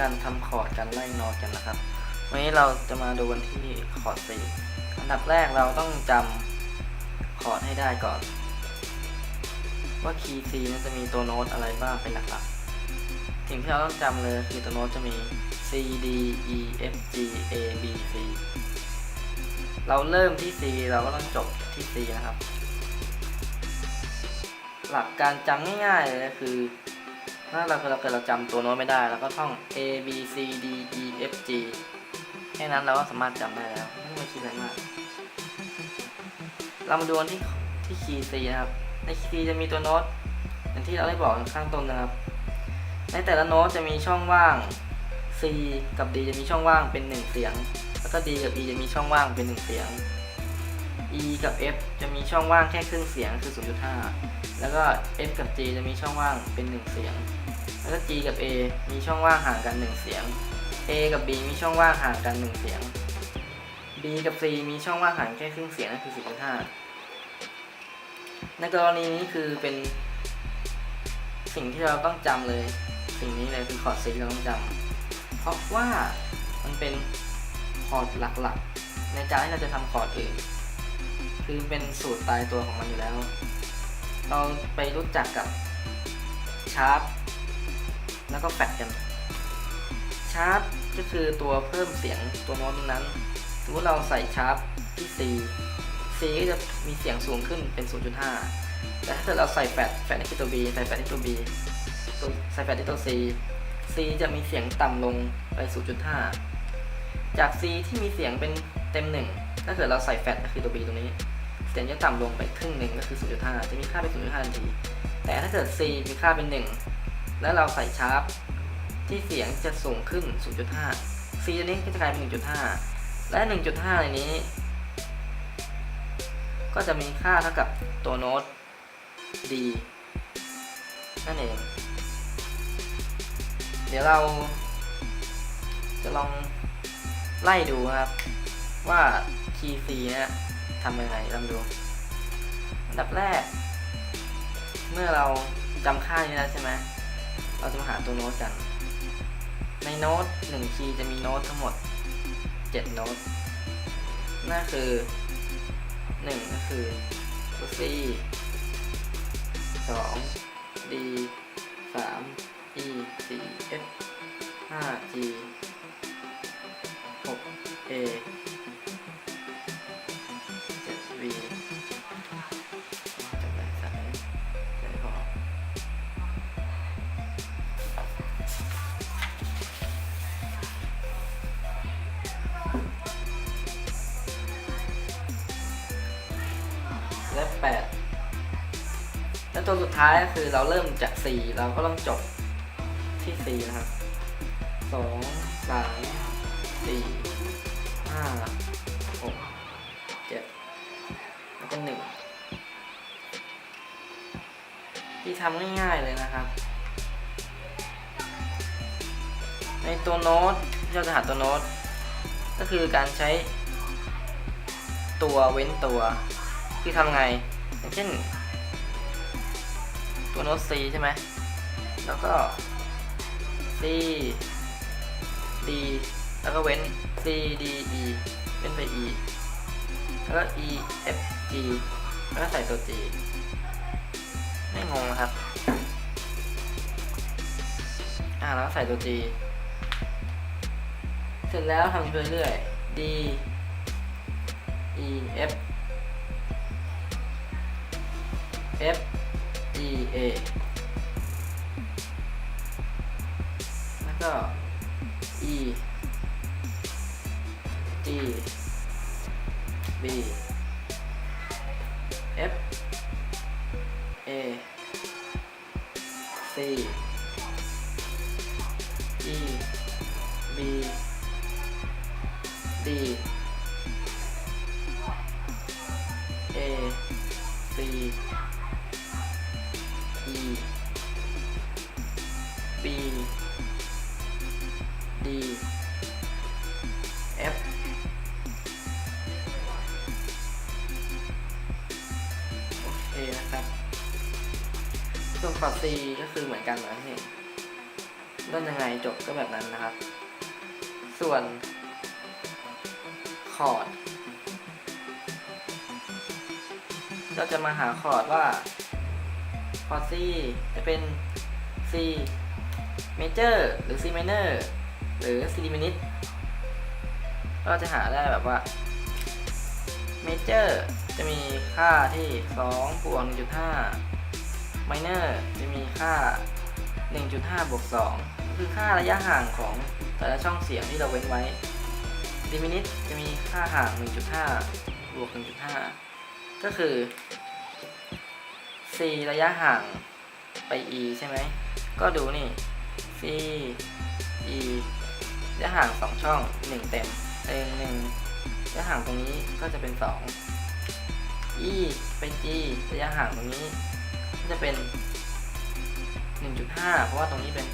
การทำคอร์ดการไล่โน้ตกันนะครับวันนี้เราจะมาดูกันที่คอร์ด C อันดับแรกเราต้องจำคอร์ดให้ได้ก่อนว่าคีย์ C นั้นจะมีตัวโน้ตอะไรบ้างเป็นหลักๆสิ่งที่เราต้องจำเลยคือตัวโน้ตจะมี C D E F G A B C เราเริ่มที่ C เราก็ต้องจบที่ C นะครับหลักการจำง่ายๆเลยคือถ้าเราเกิดเราจำตัวโน้ตไม่ได้เราก็ท่อง A B C D E F G แค่นั้นเราก็สามารถจำได้แล้วไม่ต้องคิดอะไรมากเรามาดูกันที่คีย์ C นะครับในคีย์ C จะมีตัวโน้ตอย่างที่เราได้บอกข้างต้นนะครับในแต่ละโน้ตจะมีช่องว่าง C กับ D จะมีช่องว่างเป็น1เสียงแล้วก็ D กับ E จะมีช่องว่างเป็น1เสียง E กับ F จะมีช่องว่างแค่ครึ่งเสียงคือ 0.5 แล้วก็ F กับ G จะมีช่องว่างเป็น1เสียงแล้วก็ G กับ A มีช่องว่างห่างกัน1เสียง A กับ B มีช่องว่างห่างกัน1เสียง B กับ C มีช่องว่างห่างแค่ครึ่งเสียงนั่นคือ 0.5 ในกรณีนี้คือเป็นสิ่งที่เราต้องจำเลยสิ่งนี้เลยคือคอร์ด C เราต้องจำเพราะว่ามันเป็นคอร์ดหลักๆในการที่เราจะทำคอร์ดอื่นคือเป็นสูตรตายตัวของมันอยู่แล้วเราไปรู้จักกับชาร์ปแล้วก็แฟดกันชาร์ปก็คือตัวเพิ่มเสียงตัวโน้ตนั้นสมมติเราใส่ชาร์ปที่ C ก็จะมีเสียงสูงขึ้นเป็น 0.5 แต่ถ้าเกิดเราใส่แฟดที่ตัว B ใส่แฟดที่ตัว B ใส่แฟดที่ตัว C จะมีเสียงต่ำลงไป 0.5 จาก C ที่มีเสียงเป็นเต็ม1ถ้าเกิดเราใส่แฟดก็คือตัว B ตรงนี้เสียงจะต่ำลงไปครึ่งหนึ่งก็คือ 0.5 จะมีค่าเป็น 0.5 ทันทีแต่ถ้าเกิด C มีค่าเป็น1แล้วเราใส่ชาร์ปที่เสียงจะสูงขึ้น 0.5 C ตัวนี้ก็จะกลายเป็น 1.5 และ 1.5 ในนี้ก็จะมีค่าเท่ากับตัวโน้ต D นั่นเองเดี๋ยวเราจะลองไล่ดูครับว่าคีย์ C เนี่ยทำยังไงลองดูอันดับแรกเมื่อเราจำค่านี้แล้วใช่ไหมเราจะมาหาตัวโน้ตกันในโน้ต1คีย์จะมีโน้ตทั้งหมด7โน้ตนั่นคือ1ก็คือตัว C 2 D 3 E 4 F 5 G 6 A 7 V จับได้สายได้พอและ8และตัวสุดท้ายก็คือเราเริ่มจาก 4เราก็ต้องจบที่ 4นะครับ2 3 4 5 6 7แล้วก็1ที่ทำง่ายๆเลยนะครับในตัวโน้ตที่เราจะหาตัวโน้ตก็คือการใช้ตัวเว้นตัวคือทำไงอย่างเช่นตัวโน้ต C ใช่ไหมแล้วก็ C D แล้วก็เว้น C D E เว้นไป E แล้วก็ E F G แล้วก็ใส่ตัว G ไม่งงนะครับแล้วก็ใส่ตัว G เสร็จแล้วทำไปเรื่อยๆ D E F F E A แล้วก็ E G B F A C E B D A C E B D F โอเคนะครับส่วนคอร์ด C ก็คือเหมือนกันนะนี่ เล่นยังไงจบก็แบบนั้นนะครับส่วนคอร์ดเราจะมาหาคอร์ดว่าคอร์ด C จะเป็น C major หรือ C minor หรือ C diminished เราจะหาได้แบบว่า major จะมีค่าที่2บวก 1.5 minor จะมีค่า 1.5 บวก 2 คือค่าระยะห่างของแต่ละช่องเสียงที่เราเว้นไว้ diminished จะมีค่าห่าง 1.5 บวก 1.5 ก็คือ C ระยะห่างไป E ใช่ไหมก็ดูนี่ C E ระยะห่าง2ช่อง1เต็ม1ระยะห่างตรงนี้ก็จะเป็น2 E ไป G ระยะห่างตรงนี้ก็จะเป็น 1.5 เพราะว่าตรงนี้เป็น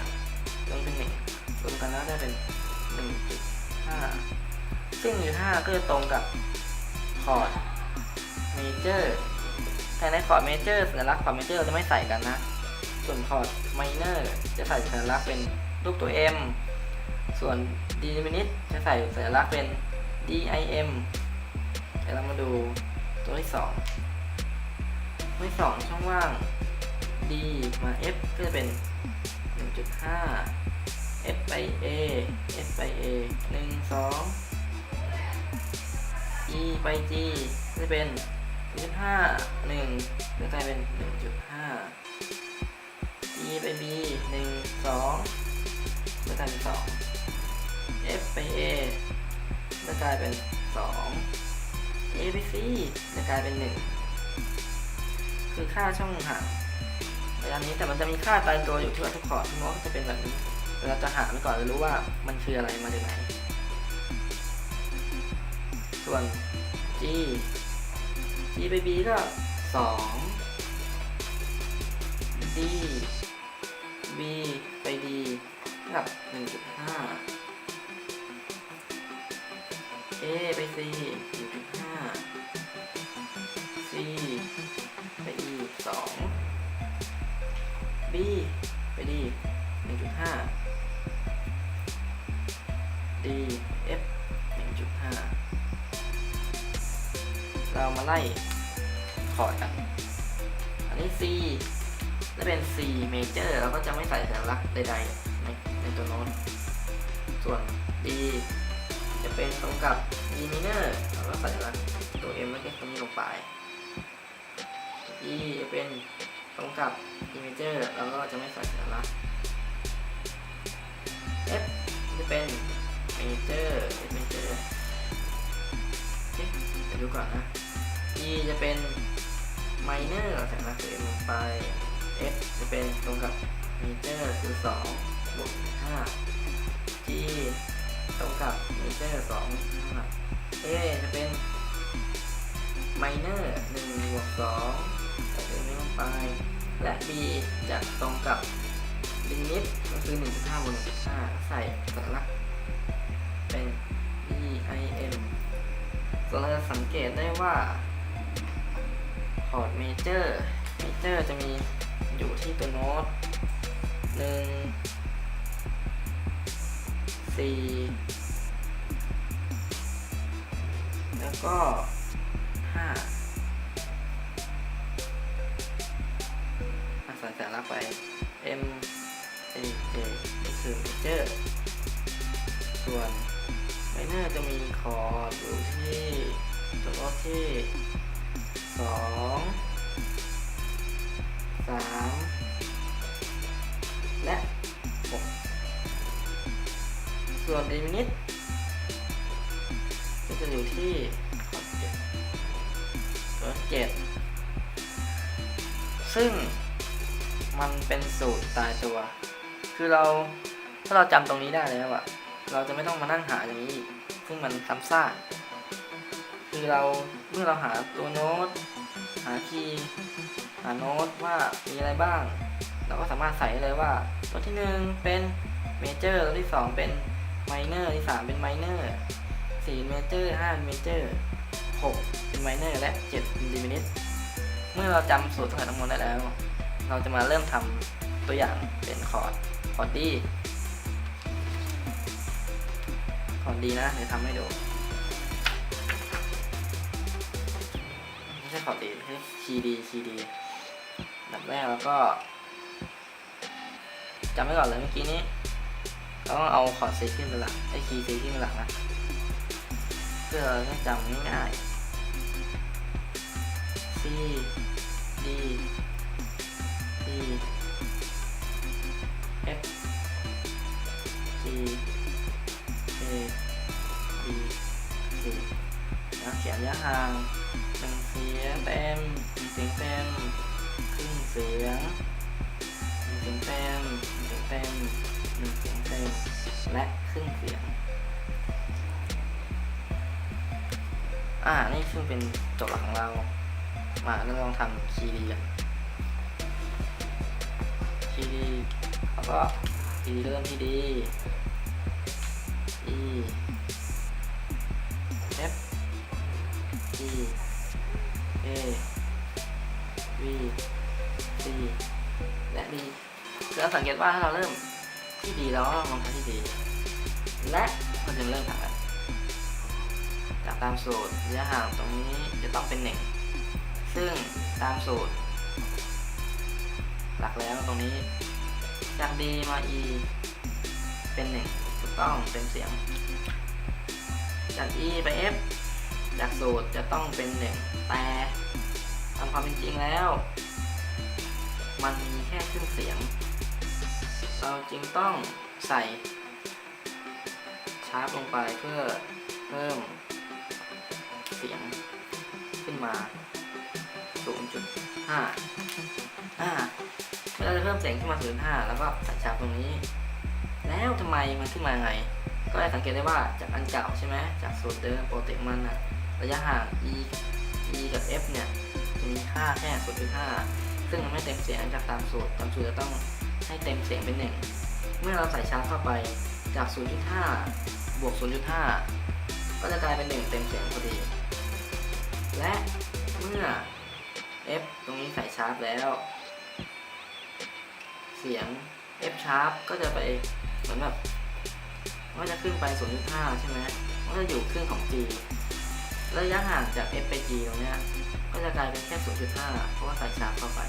0.5 ตรงนี้เป็น1รวมกันแล้วได้เป็น 1.5 ซึ่ง 1.5 ก็จะตรงกับคอร์ดเมเจอร์แต่ในคอร์ดเมเจอร์สัญลักษณ์คอร์ดเมเจอร์เราจะไม่ใส่กันนะส่วนคอร์ดไมเนอร์จะใส่สัญลักษณ์เป็นรูปตัว M ส่วน D diminished จะใส่สัญลักษณ์เป็น DIM เดี๋ยวเรามาดูตัวที่2ตัวที่2ช่องว่าง D มา F ก็จะเป็น 1.5 F ไป A F ไป A 1 2 E ไป G ก็จะเป็น 0.5 1จะกลายเป็น 1.5 E ไป B 1 2จะกลายเป็น2 F ไป A จะกลายเป็น2 A ไป C จะกลายเป็น1คือค่าช่องห่างระยะนี้แต่มันจะมีค่าตายตัวอยู่ที่ว่าทุกคอร์ดที่มอสจะเป็นแบบนี้เราจะหาไปก่อนจะรู้ว่ามันคืออะไรมาจากไหนส่วน Gไป B ก็2 D B ไป D กับ 1.5 A ไป C 1.5 C ไป E 2 B ไป D 1.5 D F 1.5 เรามาไล่คอร์ดกันอันนี้ C จะเป็น C major เราก็จะไม่ใส่สัญลักษณ์ใดๆในตัวโน้ตส่วน D จะเป็นตรงกับ D minor เราก็ใส่สัญลักษณ์ตัว M แล้วก็ตรงนี้ลงไป E จะเป็นตรงกับ D major เราก็จะไม่ใส่สัญลักษณ์ F จะเป็น major F major โอเคเดี๋ยวดูก่อนนะ E จะเป็น minor เราใส่สัญลักษณ์ตัว M ลงไป F จะเป็นตรงกับ major คือ2บวก5 G ตรงกับ major 2 5 A จะเป็น minor 1บวก2ใส่ตัวนี้ลงไปและ B จะตรงกับ diminished ก็คือ 1.5 บวก 1.5 ใส่สัญลักษณ์เป็น DIM ส่วนเราจะสังเกตได้ว่าคอร์ดเมเจอร์จะมีอยู่ที่ตัวโน้ต1 4แล้วก็5ใส่สัญลักษณ์ไป M A J นี่คือเมเจอร์ส่วนไมเนอร์จะมีคอร์ดอยู่ที่ตัวโน้ตที่2 3 และ 6 ส่วน diminished ก็จะอยู่ที่คอร์ด7ตัว7ซึ่งมันเป็นสูตรตายตัวคือถ้าเราจำตรงนี้ได้แล้วอะเราจะไม่ต้องมานั่งหาอย่างนี้ซึ่งมันซ้ำซากคือเมื่อเราหาตัวโน้ตหาคีย์หาโน้ตว่ามีอะไรบ้างเราก็สามารถใส่เลยว่าตัวที่1เป็นเมเจอร์ตัวที่2เป็นไมเนอร์ที่3เป็นไมเนอร์4เมเจอร์5เป็นเมเจอร์6เป็นไมเนอร์และ7เป็นดิมินิชเมื่อเราจำสูตรทั้งหมดได้แล้วเราจะมาเริ่มทำตัวอย่างเป็นคอร์ด คอร์ดดีนะเดี๋ยวทำให้ดูไม่ใช่คอร์ดดีใช่คีย์ดีดับแรกแล้วก็จำไว้ก่อนเลยเมื่อกี้นี้เราต้องเอาคอร์ด C ขึ้นเป็นหลักไอ้คีย์ C ขึ้นเป็นหลักนะเพื่อให้จำง่ายๆ C D E F G A B C แล้วเขียนระยะห่าง1 เสียงเต็ม1 เสียงเต็มครึ่งเสียง1 เสียงเต็ม1 เสียงเต็ม1 เสียงเต็มและครึ่งเสียงนี่ซึ่งเป็นโจทย์หลักของเรามาลองทำคีย์ดีกันคีย์ดีแล้วก็คีย์ดีเริ่มที่ดี E F G A V C และ D คือเราสังเกตว่าถ้าเราเริ่มที่ดีแล้วลองทำที่ดีและมันจะเริ่มทำกันจากตามสูตรระยะห่างตรงนี้จะต้องเป็น1ซึ่งตามสูตรหลักแล้วตรงนี้จาก D มา E เป็น1ถูกต้องเต็มเสียงจาก E ไป F จากสูตรจะต้องเป็น1แต่ตามความเป็นจริงแล้วมันมีแค่ครึ่งเสียงเราจึงต้องใส่ชาร์ปลงไปเพื่อเพิ่มเสียงขึ้นมา 0.5 เวลาจะเพิ่มเสียงขึ้นมา 0.5 แล้วก็ใส่ชาร์ปตรงนี้แล้วทำไมมันขึ้นมาไงก็ได้สังเกตได้ว่าจากอันเก่าใช่ไหมจากสูตรเดิมปกติมันระยะห่าง E กับ F เนี่ยจะมีค่าแค่ 0.5 ซึ่งมันไม่เต็มเสียงจากตามสูตรจะต้องให้เต็มเสียงเป็น1เมื่อเราใส่ชาร์ปเข้าไปจาก 0.5 บวก 0.5 ก็จะกลายเป็น 1 เต็มเสียงพอดีและเมื่อ F ตรงนี้ใส่ชาร์ปแล้วเสียง F sharp ก็จะไปเหมือนแบบมันจะขึ้นไป 0.5 ใช่ไหมมันก็จะอยู่ครึ่งของ G ระยะห่างจาก F ไป G ตรงเนี้ยก็จะกลายเป็นแค่ 0.5 เพราะว่าใส่ชาร์ปเข้าไป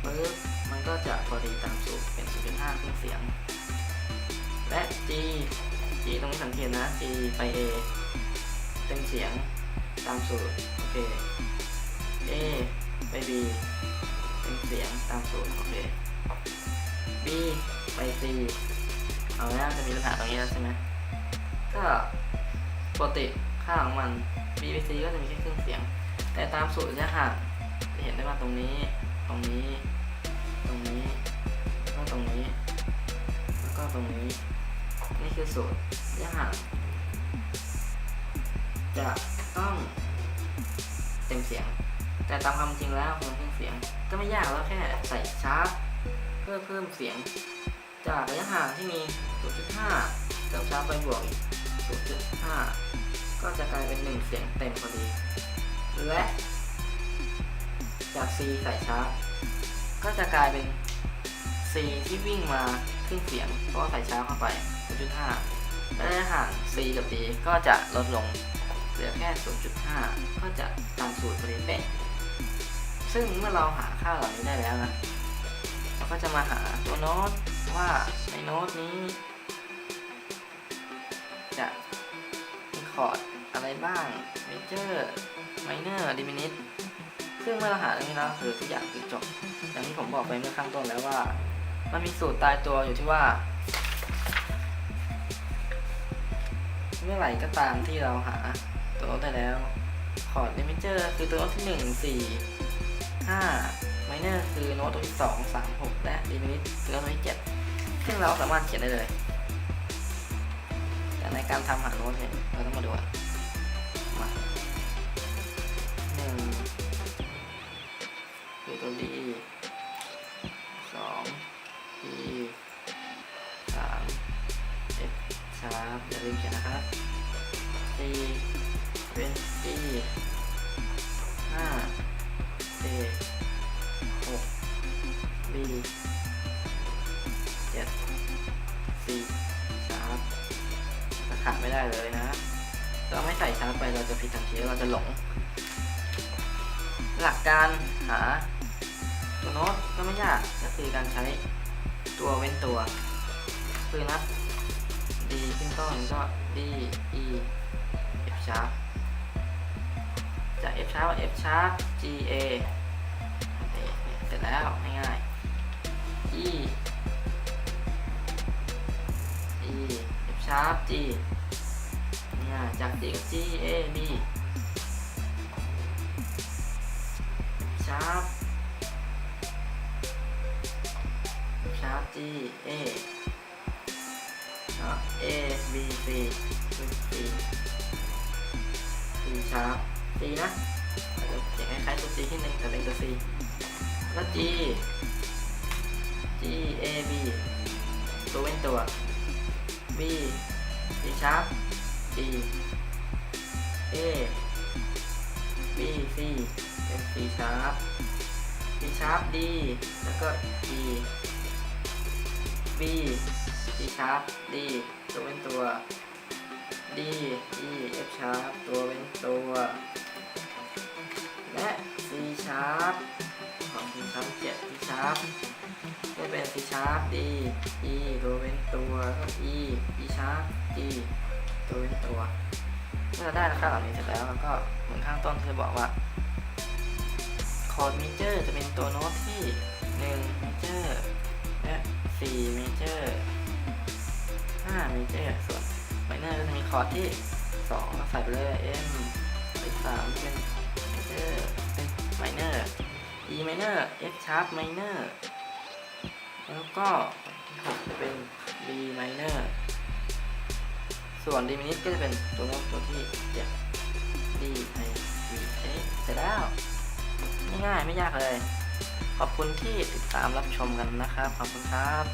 ปึ๊บมันก็จะพอดีตามสูตรเป็น 0.5 ครึ่งเสียงและ G ตรงนี้สังเกตนะ G ไป A เต็มเสียงตามสูตรโอเค A ไป B เต็มเสียงตามสูตรโอเค B ไป C เอาแล้วจะมีปัญหาตรงนี้แล้วใช่ไหมก็ปกติค่าของมัน B ไป C ก็จะมีแค่ครึ่งเสียงแต่ตามสูตรระยะห่างจะเห็นได้ว่าตรงนี้แล้วก็ตรงนี้แล้วก็ตรงนี้นี่คือสูตรระยะห่างจะต้องเต็มเสียงแต่ตามความจริงแล้วมันครึ่งเสียงก็ไม่ยากแล้วแค่ใส่ชาร์ปเพื่อเพิ่มเสียงจากระยะห่างที่มี 0.5 เติมชาร์ปไปบวกอีก 0.5 ก็จะกลายเป็น1เสียงเต็มพอดีและจาก C ใส่ชาร์ปก็จะกลายเป็น C ที่วิ่งมาครึ่งเสียงเพราะใส่ชาร์ปเข้าไป 0.5 และระยะห่าง C กับ D ก็จะลดลงเหลือแค่ 0.5 ก็จะตามสูตรพอดีเป๊ะซึ่งเมื่อเราหาค่าเหล่านี้ได้แล้วนะเราก็จะมาหาตัวโน้ตว่าในโน้ตนี้จะมีคอร์ดอะไรบ้างเมเจอร์ไมเนอร์ดิมินิทซึ่งเมื่อเราหาตรงนี้แล้วคือทุกอย่างคือจบอย่างที่ผมบอกไปเมื่อข้างต้นแล้วว่ามันมีสูตรตายตัวอยู่ที่ว่าเมื่อไหร่ก็ตามที่เราหาตัวโน้ตได้แล้วคอร์ดดิมิเจอร์คือตัวโน้ตที่1 4 5 ไมเนอร์คือโน้ตตัวที่2 3 6และดิมินิทคือโน้ตตัวที่7ซึ่งเราสามารถเขียนได้เลยแต่ในการทำหาโน้ตเนี่ยเราต้องมาดูมาคือตัว D 2 E 3 F sharp อย่าลืมเขียนนะครับ C เป็น G 5 A 6 B 7 ได้เลยนะเราไม่ใส่ช้าไปเราจะผิดทันทีเราจะหลงหลักการหาตัวโน้ตก็ไม่ยากก็คือการใช้ตัวเว้นตัวคือนับ D ขึ้นต้นก็ D E F sharp จาก F sharp F sharp G A เสร็จแล้วง่ายๆ E E F sharp G จาก G G A B sharp sharp G A A B C C C sharp C นะเสียงคล้ายๆตัว C ที่หนึ่งแต่เป็นตัว C แล้ว G G A B ตัวเว้นตัว B C sharp D A B C เป็น C sharp C sharp D แล้วก็ E B C sharp D ตัวเว้นตัว D E F sharp ตัวเว้นตัวและ C sharp ของ C sharp 7 C sharp ก็เป็น C sharp D E ตัวเว้นตัวก็ E E sharp D ตัวเว้นตัวเมื่อเราได้ค่าเหล่านี้เสร็จแล้วก็เหมือนข้างต้นที่จะบอกว่าคอร์ดเมเจอร์จะเป็นตัวโน้ตที่1เมเจอร์และ4เมเจอร์5เมเจอร์ส่วนไมเนอร์ก็จะมีคอร์ดที่2ก็ใส่ไปเลย M ไป3เป็นเมเจอร์เป็นไมเนอร์ E ไมเนอร์ F sharp ไมเนอร์แล้วก็6จะเป็น B ไมเนอร์ส่วน diminished ก็จะเป็นตัวโน้ตตัวที่7 D I D เสร็จแล้วง่ายๆไม่ยากเลยขอบคุณที่ติดตามรับชมกันนะครับขอบคุณครับ